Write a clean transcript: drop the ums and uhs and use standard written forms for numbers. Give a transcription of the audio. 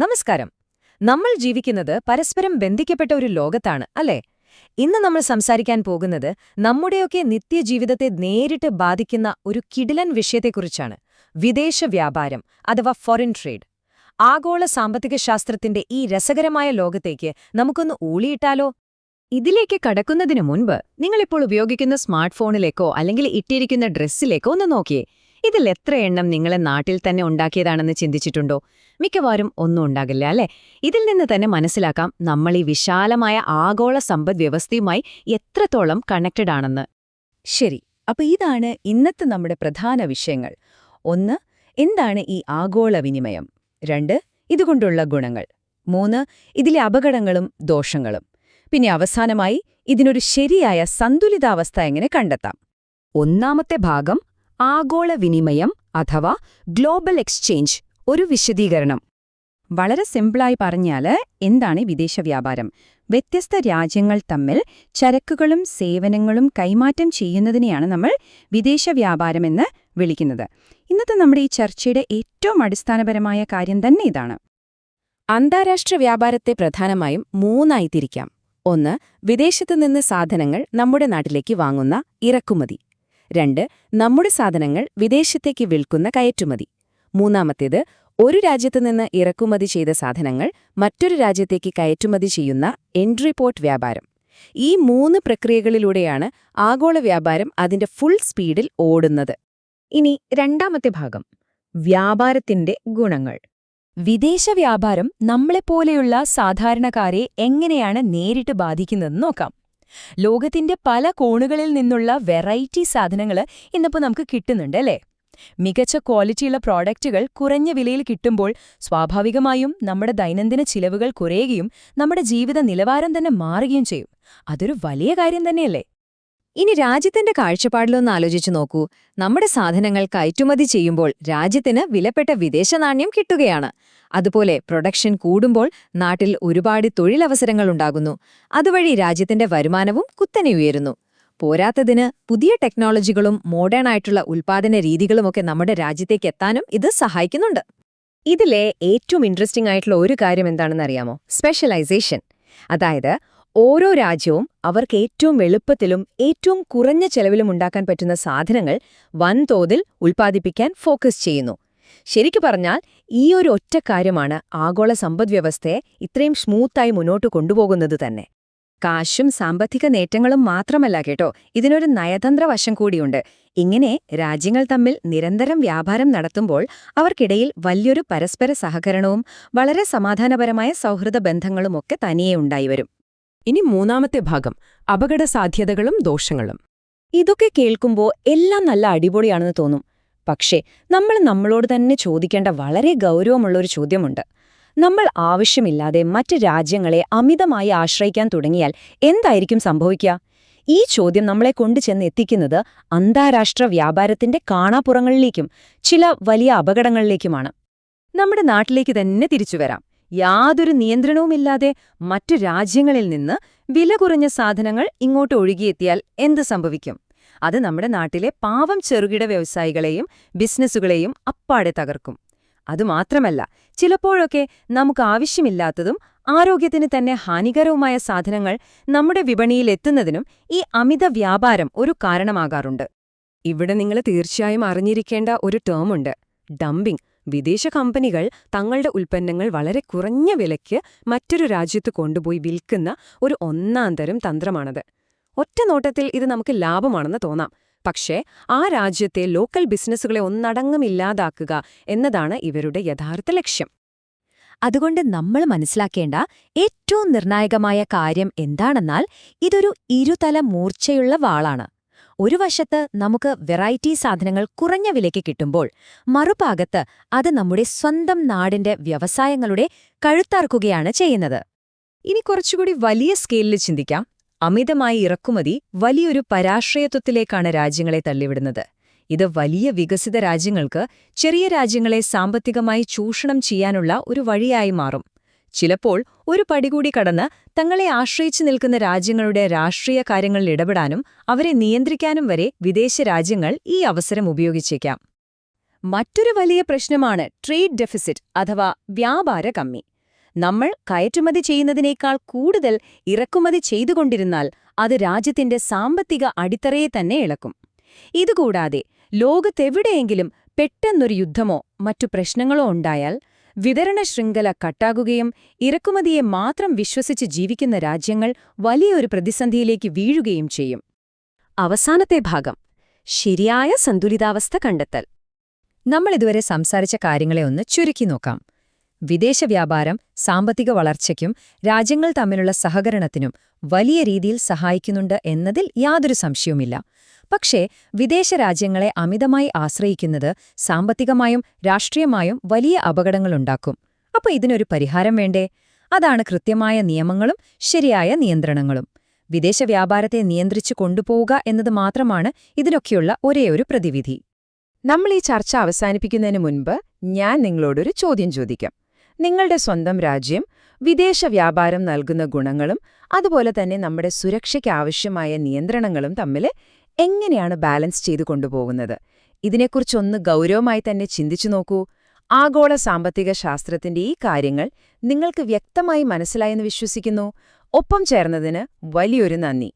നമസ്കാരം. നമ്മൾ ജീവിക്കുന്നത് പരസ്പരം ബന്ധിക്കപ്പെട്ട ഒരു ലോകത്താണ് അല്ലേ? ഇന്ന് നമ്മൾ സംസാരിക്കാൻ പോകുന്നത് നമ്മുടെയൊക്കെ നിത്യജീവിതത്തെ നേരിട്ട് ബാധിക്കുന്ന ഒരു കിടിലൻ വിഷയത്തെക്കുറിച്ചാണ്. വിദേശ വ്യാപാരം അഥവാ ഫോറിൻ ട്രേഡ്. ആഗോള സാമ്പത്തിക ശാസ്ത്രത്തിന്റെ ഈ രസകരമായ ലോകത്തേക്ക് നമുക്കൊന്ന് ഊളിയിട്ടാലോ? ഇതിലേക്ക് കടക്കുന്നതിനു മുൻപ് നിങ്ങളിപ്പോൾ ഉപയോഗിക്കുന്ന സ്മാർട്ട് ഫോണിലേക്കോ അല്ലെങ്കിൽ ഇട്ടിരിക്കുന്ന ഡ്രസ്സിലേക്കോ ഒന്ന് നോക്കിയേ. ഇതിൽ എത്ര എണ്ണം നിങ്ങളെ നാട്ടിൽ തന്നെ ഉണ്ടാക്കിയതാണെന്ന് ചിന്തിച്ചിട്ടുണ്ടോ? മിക്കവാറും ഒന്നും ഉണ്ടാകില്ല അല്ലേ? ഇതിൽ നിന്ന് തന്നെ മനസ്സിലാക്കാം നമ്മൾ ഈ വിശാലമായ ആഗോള സമ്പദ്വ്യവസ്ഥയുമായി എത്രത്തോളം കണക്റ്റഡ് ആണെന്ന്. ശരി, അപ്പൊ ഇതാണ് ഇന്നത്തെ നമ്മുടെ പ്രധാന വിഷയങ്ങൾ. 1. എന്താണ് ഈ ആഗോള വിനിമയം? 2. ഇതുകൊണ്ടുള്ള ഗുണങ്ങൾ. 3. ഇതിലെ അപകടങ്ങളും ദോഷങ്ങളും. പിന്നെ അവസാനമായി ഇതിനൊരു ശരിയായ സന്തുലിതാവസ്ഥ എങ്ങനെ കണ്ടെത്താം? ഒന്നാമത്തെ ഭാഗം ആഗോള വിനിമയം അഥവാ ഗ്ലോബൽ എക്സ്ചേഞ്ച്. ഒരു വിശദീകരണം. വളരെ സിമ്പിളായി പറഞ്ഞാല് എന്താണ് വിദേശ വ്യാപാരം? വ്യത്യസ്ത രാജ്യങ്ങൾ തമ്മിൽ ചരക്കുകളും സേവനങ്ങളും കൈമാറ്റം ചെയ്യുന്നതിനെയാണ് നമ്മൾ വിദേശ വ്യാപാരമെന്ന് വിളിക്കുന്നത്. ഇന്നത്തെ നമ്മുടെ ഈ ചർച്ചയുടെ ഏറ്റവും അടിസ്ഥാനപരമായ കാര്യം തന്നെ ഇതാണ്. അന്താരാഷ്ട്ര വ്യാപാരത്തെ പ്രധാനമായും 3 തിരിക്കാം. 1. വിദേശത്തു നിന്ന് സാധനങ്ങൾ നമ്മുടെ നാട്ടിലേക്ക് വാങ്ങുന്ന ഇറക്കുമതി. 2. നമ്മുടെ സാധനങ്ങൾ വിദേശത്തേക്ക് വിൽക്കുന്ന കയറ്റുമതി. 3. ഒരു രാജ്യത്തു നിന്ന് ഇറക്കുമതി ചെയ്ത സാധനങ്ങൾ മറ്റൊരു രാജ്യത്തേക്ക് കയറ്റുമതി ചെയ്യുന്ന എൻട്രി പോർട്ട് വ്യാപാരം. ഈ 3 പ്രക്രിയകളിലൂടെയാണ് ആഗോള വ്യാപാരം അതിന്റെ ഫുൾ സ്പീഡിൽ ഓടുന്നത്. ഇനി രണ്ടാമത്തെ ഭാഗം, വ്യാപാരത്തിന്റെ ഗുണങ്ങൾ. വിദേശ വ്യാപാരം നമ്മളെപ്പോലെയുള്ള സാധാരണക്കാരെ എങ്ങനെയാണ് നേരിട്ട് ബാധിക്കുന്നതെന്ന് നോക്കാം. ലോകത്തിന്റെ പല കോണുകളിൽ നിന്നുള്ള വെറൈറ്റി സാധനങ്ങൾ ഇന്നിപ്പോൾ നമുക്ക് കിട്ടുന്നുണ്ട് അല്ലേ? മികച്ച ക്വാളിറ്റിയുള്ള പ്രോഡക്റ്റുകൾ കുറഞ്ഞ വിലയിൽ കിട്ടുമ്പോൾ സ്വാഭാവികമായും നമ്മുടെ ദൈനംദിന ചിലവുകൾ കുറയുകയും നമ്മുടെ ജീവിത നിലവാരം തന്നെ മാറുകയും ചെയ്യും. അതൊരു വലിയ കാര്യം തന്നെയല്ലേ? ഇനി രാജ്യത്തിന്റെ കാഴ്ചപ്പാടിലൊന്ന് ആലോചിച്ചു നോക്കൂ. നമ്മുടെ സാധനങ്ങൾ കയറ്റുമതി ചെയ്യുമ്പോൾ രാജ്യത്തിന് വിലപ്പെട്ട വിദേശ നാണ്യം കിട്ടുകയാണ്. അതുപോലെ പ്രൊഡക്ഷൻ കൂടുമ്പോൾ നാട്ടിൽ ഒരുപാട് തൊഴിലവസരങ്ങളുണ്ടാകുന്നു. അതുവഴി രാജ്യത്തിന്റെ വരുമാനവും കുത്തനെ ഉയരുന്നു. പോരാത്തതിന് പുതിയ ടെക്നോളജികളും മോഡേൺ ആയിട്ടുള്ള ഉൽപ്പാദന രീതികളുമൊക്കെ നമ്മുടെ രാജ്യത്തേക്ക് എത്താനും ഇത് സഹായിക്കുന്നുണ്ട്. ഇതിലെ ഏറ്റവും ഇൻട്രസ്റ്റിംഗ് ആയിട്ടുള്ള ഒരു കാര്യം എന്താണെന്നറിയാമോ? സ്പെഷ്യലൈസേഷൻ. അതായത് ഓരോ രാജ്യവും അവർക്ക് ഏറ്റവും എളുപ്പത്തിലും ഏറ്റവും കുറഞ്ഞ ചെലവിലും ഉണ്ടാക്കാൻ പറ്റുന്ന സാധനങ്ങൾ വൻതോതിൽ ഉൽപ്പാദിപ്പിക്കാൻ ഫോക്കസ് ചെയ്യുന്നു. ശരിക്കു പറഞ്ഞാൽ ഈ ഒരു ഒറ്റ കാര്യമാണ് ആഗോള സമ്പദ്വ്യവസ്ഥയെ ഇത്രയും സ്മൂത്തായി മുന്നോട്ട് കൊണ്ടുപോകുന്നത് തന്നെ. കാശും സാമ്പത്തിക നേട്ടങ്ങളും മാത്രമല്ല കേട്ടോ, ഇതിനൊരു നയതന്ത്ര വശം കൂടിയുണ്ട്. ഇങ്ങനെ രാജ്യങ്ങൾ തമ്മിൽ നിരന്തരം വ്യാപാരം നടത്തുമ്പോൾ അവർക്കിടയിൽ വലിയൊരു പരസ്പര സഹകരണവും വളരെ സമാധാനപരമായ സൗഹൃദ ബന്ധങ്ങളുമൊക്കെ തനിയെ ഉണ്ടായിവരും. ഇനി മൂന്നാമത്തെ ഭാഗം, അപകട സാധ്യതകളും ദോഷങ്ങളും. ഇതൊക്കെ കേൾക്കുമ്പോൾ എല്ലാം നല്ല അടിപൊളിയാണെന്ന് തോന്നും. പക്ഷേ നമ്മൾ നമ്മളോട് തന്നെ ചോദിക്കേണ്ട വളരെ ഗൗരവമുള്ളൊരു ചോദ്യമുണ്ട്. നമ്മൾ ആവശ്യമില്ലാതെ മറ്റ് രാജ്യങ്ങളെ അമിതമായി ആശ്രയിക്കാൻ തുടങ്ങിയാൽ എന്തായിരിക്കും സംഭവിക്കുക? ഈ ചോദ്യം നമ്മളെ കൊണ്ടുചെന്ന് എത്തിക്കുന്നത് അന്താരാഷ്ട്ര വ്യാപാരത്തിന്റെ കാണാപ്പുറങ്ങളിലേക്കും ചില വലിയ അപകടങ്ങളിലേക്കുമാണ്. നമ്മുടെ നാട്ടിലേക്ക് തന്നെ തിരിച്ചുവരാം. യാതൊരു നിയന്ത്രണവുമില്ലാതെ മറ്റു രാജ്യങ്ങളിൽ നിന്ന് വില കുറഞ്ഞ സാധനങ്ങൾ ഇങ്ങോട്ട് ഒഴുകിയെത്തിയാൽ എന്ത് സംഭവിക്കും? അത് നമ്മുടെ നാട്ടിലെ പാവം ചെറുകിട വ്യവസായികളെയും ബിസിനസ്സുകളെയും അപ്പാടെ തകർക്കും. അതുമാത്രമല്ല, ചിലപ്പോഴൊക്കെ നമുക്ക് ആവശ്യമില്ലാത്തതും ആരോഗ്യത്തിന് തന്നെ ഹാനികരവുമായ സാധനങ്ങൾ നമ്മുടെ വിപണിയിലെത്തുന്നതിനും ഈ അമിത വ്യാപാരം ഒരു കാരണമാകാറുണ്ട്. ഇവിടെ നിങ്ങൾ തീർച്ചയായും അറിഞ്ഞിരിക്കേണ്ട ഒരു ടേമുണ്ട്, ഡംപിംഗ്. വിദേശ കമ്പനികൾ തങ്ങളുടെ ഉൽപ്പന്നങ്ങൾ വളരെ കുറഞ്ഞ വിലയ്ക്ക് മറ്റൊരു രാജ്യത്ത് കൊണ്ടുപോയി വിൽക്കുന്ന ഒരു ഒന്നാന്തരം തന്ത്രമാണത്. ഒറ്റ നോട്ടത്തിൽ ഇത് നമുക്ക് ലാഭമാണെന്ന് തോന്നാം. പക്ഷേ ആ രാജ്യത്തെ ലോക്കൽ ബിസിനസ്സുകളെ ഒന്നടങ്കം ഇല്ലാതാക്കുക എന്നതാണ് ഇവരുടെ യഥാർത്ഥ ലക്ഷ്യം. അതുകൊണ്ട് നമ്മൾ മനസ്സിലാക്കേണ്ട ഏറ്റവും നിർണായകമായ കാര്യം എന്താണെന്നാൽ ഇതൊരു ഇരുതല മൂർച്ചയുള്ള വാളാണ്. ഒരു വശത്ത് നമുക്ക് വെറൈറ്റി സാധനങ്ങൾ കുറഞ്ഞ വിലയ്ക്ക് കിട്ടുമ്പോൾ മറുഭാഗത്ത് അത് നമ്മുടെ സ്വന്തം നാടിന്റെ വ്യവസായങ്ങളുടെ കഴുത്തറക്കുകയാണ് ചെയ്യുന്നത്. ഇനി കുറച്ചുകൂടി വലിയ സ്കെയിലിൽ ചിന്തിക്കാം. അമിതമായ ഇറക്കുമതി വലിയൊരു പരാശ്രയത്വത്തിലേക്കാണ് രാജ്യങ്ങളെ തള്ളിവിടുന്നത്. ഇത് വലിയ വികസിത രാജ്യങ്ങൾക്ക് ചെറിയ രാജ്യങ്ങളെ സാമ്പത്തികമായി ചൂഷണം ചെയ്യാനുള്ള ഒരു വഴിയായി മാറും. ചിലപ്പോൾ ഒരു പടികൂടി കടന്ന് തങ്ങളെ ആശ്രയിച്ചു നിൽക്കുന്ന രാജ്യങ്ങളുടെ രാഷ്ട്രീയ കാര്യങ്ങളിൽ ഇടപെടാനും അവരെ നിയന്ത്രിക്കാനും വരെ വിദേശ രാജ്യങ്ങൾ ഈ അവസരം ഉപയോഗിച്ചേക്കാം. മറ്റൊരു വലിയ പ്രശ്നമാണ് ട്രേഡ് ഡെഫിസിറ്റ് അഥവാ വ്യാപാര കമ്മി. നമ്മൾ കയറ്റുമതി ചെയ്യുന്നതിനേക്കാൾ കൂടുതൽ ഇറക്കുമതി ചെയ്തുകൊണ്ടിരുന്നാൽ അത് രാജ്യത്തിന്റെ സാമ്പത്തിക അടിത്തറയെ തന്നെ ഇളക്കും. ഇതുകൂടാതെ ലോകത്തെവിടെയെങ്കിലും പെട്ടെന്നൊരു യുദ്ധമോ മറ്റു പ്രശ്നങ്ങളോ ഉണ്ടായാൽ വിതരണ ശൃംഖല കട്ടാകുകയും ഇറക്കുമതിയെ മാത്രം വിശ്വസിച്ച് ജീവിക്കുന്ന രാജ്യങ്ങൾ വലിയൊരു പ്രതിസന്ധിയിലേക്ക് വീഴുകയും ചെയ്യും. അവസാനത്തെ ഭാഗം, ശരിയായ സന്തുലിതാവസ്ഥ കണ്ടെത്തൽ. നമ്മളിതുവരെ സംസാരിച്ച കാര്യങ്ങളെ ഒന്ന് ചുരുക്കി നോക്കാം. വിദേശ വ്യാപാരം സാമ്പത്തിക വളർച്ചയ്ക്കും രാജ്യങ്ങൾ തമ്മിലുള്ള സഹകരണത്തിനും വലിയ രീതിയിൽ സഹായിക്കുന്നുണ്ട് എന്നതിൽ യാതൊരു സംശയവുമില്ല. പക്ഷേ വിദേശ രാജ്യങ്ങളെ അമിതമായി ആശ്രയിക്കുന്നത് സാമ്പത്തികമായും രാഷ്ട്രീയമായും വലിയ അപകടങ്ങളുണ്ടാക്കും. അപ്പോൾ ഇതിനൊരു പരിഹാരം വേണ്ടേ? അതാണ് കൃത്യമായ നിയമങ്ങളും ശരിയായ നിയന്ത്രണങ്ങളും. വിദേശ വ്യാപാരത്തെ നിയന്ത്രിച്ചു കൊണ്ടുപോവുക എന്നത് മാത്രമാണ് ഇതിനൊക്കെയുള്ള ഒരേയൊരു പ്രതിവിധി. നമ്മൾ ഈ ചർച്ച അവസാനിപ്പിക്കുന്നതിന് മുൻപ് ഞാൻ നിങ്ങളോടൊരു ചോദ്യം ചോദിക്കാം. നിങ്ങളുടെ സ്വന്തം രാജ്യം വിദേശ വ്യാപാരം നൽകുന്ന ഗുണങ്ങളും അതുപോലെ തന്നെ നമ്മുടെ സുരക്ഷയ്ക്ക് ആവശ്യമായ നിയന്ത്രണങ്ങളും തമ്മിൽ എങ്ങനെയാണ് ബാലൻസ് ചെയ്തു കൊണ്ടുപോകുന്നത്? ഇതിനെക്കുറിച്ചൊന്ന് ഗൗരവമായി തന്നെ ചിന്തിച്ചു നോക്കൂ. ആഗോള സാമ്പത്തിക ശാസ്ത്രത്തിന്റെ ഈ കാര്യങ്ങൾ നിങ്ങൾക്ക് വ്യക്തമായി മനസ്സിലായെന്ന് വിശ്വസിക്കുന്നു. ഒപ്പം ചേർന്നതിന് വലിയൊരു നന്ദി.